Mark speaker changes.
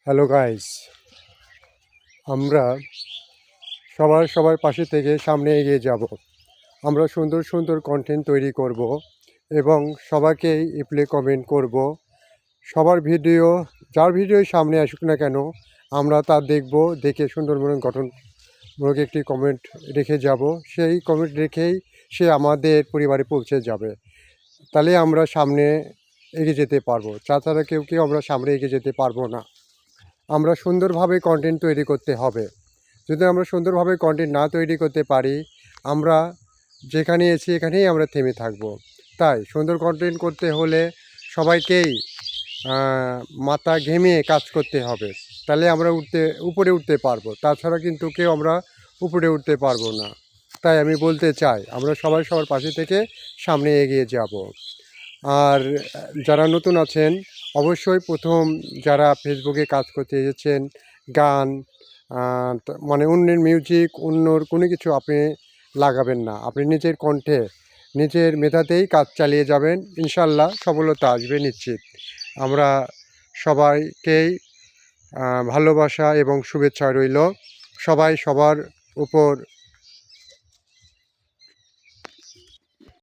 Speaker 1: Hello guys, আমরা সবার পাশে থেকে সামনে এগিয়ে যাব। আমরা সুন্দর সুন্দর কন্টেন্ট তৈরি করব এবং সবাইকেই রিপ্লাই কমেন্ট করব। সবার ভিডিও, যার ভিডিওই সামনে আসুক না কেন, আমরা তা দেখব, দেখে সুন্দরবনের গঠনমূলক একটি কমেন্ট রেখে যাব। সেই কমেন্ট রেখেই সে আমাদের পরিবারে পৌঁছে যাবে। তাহলে আমরা সামনে এগিয়ে যেতে পারবো। তাছাড়া কেউ আমরা সামনে এগিয়ে যেতে পারবো না। আমরা সুন্দরভাবে কন্টেন্ট তৈরি করতে হবে। যদি আমরা সুন্দরভাবে কন্টেন্ট না তৈরি করতে পারি, আমরা যেখানে এসে এখানেই আমরা থেমে থাকব। তাই সুন্দর কন্টেন্ট করতে হলে সবাইকেই মাথা ঘেমে কাজ করতে হবে। তাহলে আমরা উপরে উঠতে পারবো। তাছাড়া কিন্তু কেউ আমরা উপরে উঠতে পারবো না। তাই আমি বলতে চাই, আমরা সবার পাশে থেকে সামনে এগিয়ে যাব। আর যারা নতুন আছেন, অবশ্যই প্রথম যারা ফেসবুকে কাজ করতে এসেছেন, গান মানে অন্যের মিউজিক, অন্যর কোনো কিছু আপনি লাগাবেন না। আপনি নিজের কণ্ঠে, নিজের মেধাতেই কাজ চালিয়ে যাবেন, ইনশাল্লাহ সফলতা আসবে নিশ্চিত। আমরা সবাইকেই ভালোবাসা এবং শুভেচ্ছা রইল। সবাই সবার উপর